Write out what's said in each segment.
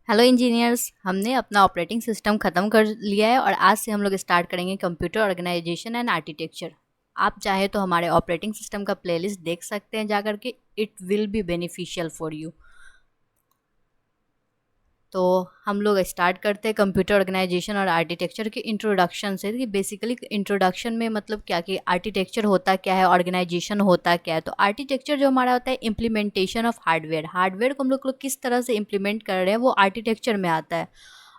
Hello engineers, हमने अपना operating system ख़त्म कर लिया है और आज से हम लोग स्टार्ट करेंगे कंप्यूटर ऑर्गेनाइजेशन एंड आर्किटेक्चर। आप चाहे तो हमारे ऑपरेटिंग सिस्टम का प्लेलिस्ट देख सकते हैं जा करके। It will be beneficial for you. तो हम लोग स्टार्ट करते हैं कंप्यूटर ऑर्गेनाइजेशन और आर्किटेक्चर के इंट्रोडक्शन से कि बेसिकली इंट्रोडक्शन में मतलब क्या कि आर्किटेक्चर होता क्या है, ऑर्गेनाइजेशन होता क्या है। तो आर्किटेक्चर जो हमारा होता है इम्प्लीमेंटेशन ऑफ हार्डवेयर को हम लोग किस तरह से इम्प्लीमेंट कर रहे हैं वो आर्किटेक्चर में आता है।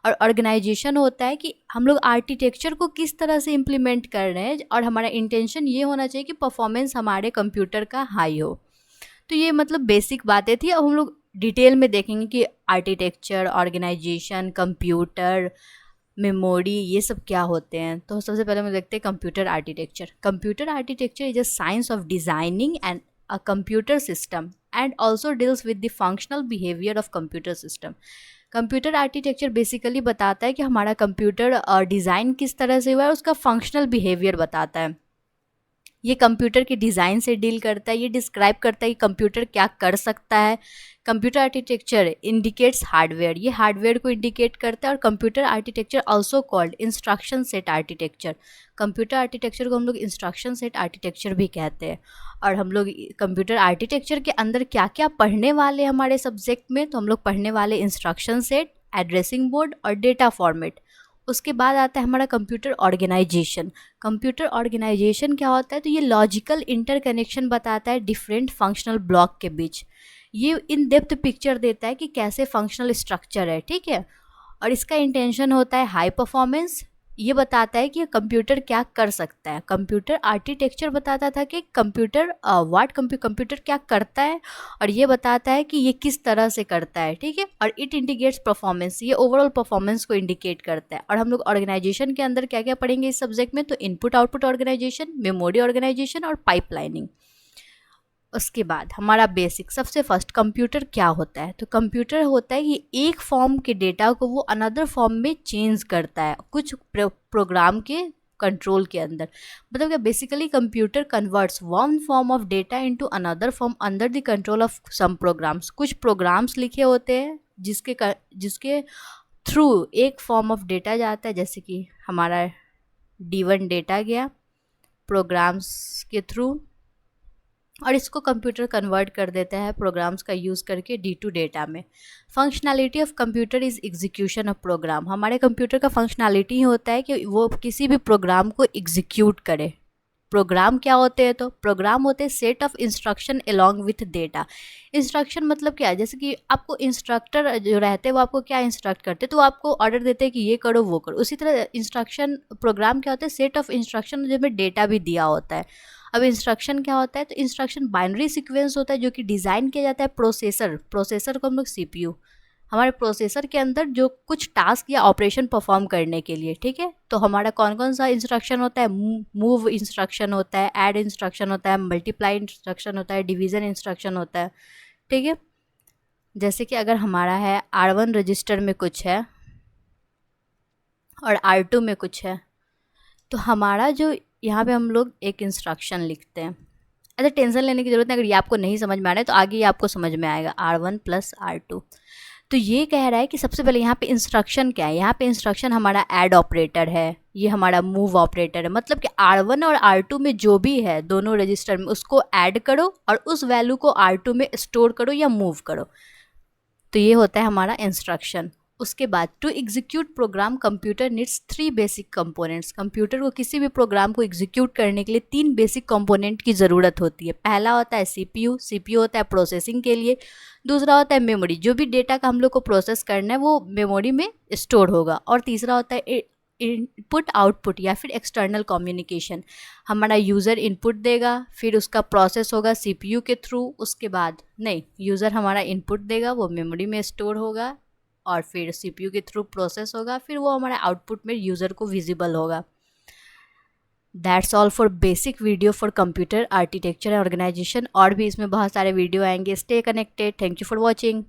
और ऑर्गेनाइजेशन होता है कि हम लोग आर्किटेक्चर को किस तरह से इम्प्लीमेंट कर रहे हैं और हमारा इंटेंशन ये होना चाहिए कि परफॉर्मेंस हमारे कंप्यूटर का हाई हो। तो ये मतलब बेसिक बातें थी। अब हम लोग डिटेल में देखेंगे कि आर्किटेक्चर, ऑर्गेनाइजेशन, कंप्यूटर, मेमोरी, ये सब क्या होते हैं। तो सबसे पहले हम देखते हैं computer architecture. Computer architecture is a science of designing and a computer system and also deals with the functional behaviour of computer system. Computer architecture basically बताता है कि हमारा कंप्यूटर डिज़ाइन किस तरह से हुआ है, उसका फंक्शनल बिहेवियर बताता है। ये कंप्यूटर के डिज़ाइन से डील करता है, ये डिस्क्राइब करता है कि कंप्यूटर क्या कर सकता है। कंप्यूटर आर्किटेक्चर इंडिकेट्स हार्डवेयर, ये हार्डवेयर को इंडिकेट करता है। और computer architecture also called instruction set architecture. Computer architecture को हम लोग इंस्ट्रक्शन सेट आर्किटेक्चर भी कहते हैं। और हम लोग कंप्यूटर आर्किटेक्चर के अंदर क्या क्या पढ़ने वाले हमारे सब्जेक्ट में, तो हम लोग पढ़ने वाले इंस्ट्रक्शन सेट, एड्रेसिंग बोर्ड और डेटा फॉर्मेट। उसके बाद आता है हमारा कंप्यूटर ऑर्गेनाइजेशन। कंप्यूटर ऑर्गेनाइजेशन क्या होता है, तो ये लॉजिकल इंटरकनेक्शन बताता है डिफरेंट फंक्शनल ब्लॉक के बीच। ये इन डेप्थ पिक्चर देता है कि कैसे फंक्शनल स्ट्रक्चर है, ठीक है। और इसका इंटेंशन होता है हाई परफॉर्मेंस। ये बताता है कि कंप्यूटर क्या कर सकता है। कंप्यूटर आर्किटेक्चर बताता था कि कंप्यूटर क्या करता है, और ये बताता है कि ये किस तरह से करता है, ठीक है। और इट इंडिकेट्स परफॉर्मेंस, ये ओवरऑल परफॉर्मेंस को इंडिकेट करता है। और हम लोग ऑर्गेनाइजेशन के अंदर क्या क्या पढ़ेंगे इस सब्जेक्ट में, तो input output organisation, memory organisation और पाइपलाइनिंग। उसके बाद हमारा बेसिक, सबसे फर्स्ट कंप्यूटर क्या होता है, तो कंप्यूटर होता है कि एक फॉर्म के डेटा को वो अनदर फॉर्म में चेंज करता है कुछ प्रोग्राम के कंट्रोल के अंदर। मतलब क्या, basically computer converts one form of data into another form under the control of some programs. कुछ प्रोग्राम्स लिखे होते हैं जिसके थ्रू एक फॉर्म ऑफ डेटा जाता है, जैसे कि हमारा D1 डेटा गया प्रोग्राम्स के थ्रू, और इसको कंप्यूटर कन्वर्ट कर देता है प्रोग्राम्स का यूज़ करके D2 डेटा में। Functionality of computer is execution of program. हमारे कंप्यूटर का फंक्शनैलिटी होता है कि वो किसी भी प्रोग्राम को एग्जीक्यूट करे। प्रोग्राम क्या होते हैं, तो प्रोग्राम होते हैं set of instruction along with data. Instruction मतलब क्या है, जैसे कि आपको इंस्ट्रक्टर जो रहते हैं वो आपको क्या इंस्ट्रक्ट करते हैं, तो वो आपको ऑर्डर देते हैं कि ये करो वो करो। उसी तरह इंस्ट्रक्शन प्रोग्राम क्या होता है, सेट ऑफ इंस्ट्रक्शन जिसमें डेटा भी दिया होता है। अब इंस्ट्रक्शन क्या होता है, तो इंस्ट्रक्शन बाइनरी सीक्वेंस होता है जो कि डिज़ाइन किया जाता है प्रोसेसर को हम लोग CPU, हमारे प्रोसेसर के अंदर जो कुछ टास्क या ऑपरेशन परफॉर्म करने के लिए, ठीक है। तो हमारा कौन कौन सा इंस्ट्रक्शन होता है, मूव इंस्ट्रक्शन होता है, ऐड इंस्ट्रक्शन होता है, मल्टीप्लाई इंस्ट्रक्शन होता है, डिवीज़न इंस्ट्रक्शन होता है, ठीक है। जैसे कि अगर हमारा है R1 रजिस्टर में कुछ है और R2 में कुछ है, तो हमारा जो यहाँ पे हम लोग एक इंस्ट्रक्शन लिखते हैं। ऐसा टेंशन लेने की ज़रूरत नहीं, अगर ये आपको नहीं समझ में आ रहा है तो आगे ये आपको समझ में आएगा, R1 + R2। तो ये कह रहा है कि सबसे पहले यहाँ पे इंस्ट्रक्शन क्या है, यहाँ पे इंस्ट्रक्शन हमारा ऐड ऑपरेटर है, ये हमारा मूव ऑपरेटर है। मतलब कि R1 और R2 में जो भी है दोनों रजिस्टर में, उसको ऐड करो और उस वैल्यू को R2 में स्टोर करो या मूव करो। तो ये होता है हमारा इंस्ट्रक्शन। उसके बाद to execute program computer needs 3 basic components. Computer को किसी भी प्रोग्राम को एग्जीक्यूट करने के लिए 3 बेसिक कंपोनेंट की ज़रूरत होती है। पहला होता है CPU होता है प्रोसेसिंग के लिए। दूसरा होता है मेमोरी, जो भी डेटा का हम लोग को प्रोसेस करना है वो मेमोरी में स्टोर होगा। और तीसरा होता है इनपुट आउटपुट या फिर एक्सटर्नल कम्युनिकेशन। हमारा यूज़र इनपुट देगा, फिर उसका प्रोसेस होगा CPU के थ्रू। उसके बाद नहीं, यूज़र हमारा इनपुट देगा, वो मेमोरी में स्टोर होगा और फिर CPU के थ्रू प्रोसेस होगा, फिर वो हमारे आउटपुट में यूज़र को विजिबल होगा। That's all for basic video for computer architecture and organisation. और भी इसमें बहुत सारे वीडियो आएंगे। Stay connected. Thank you for watching.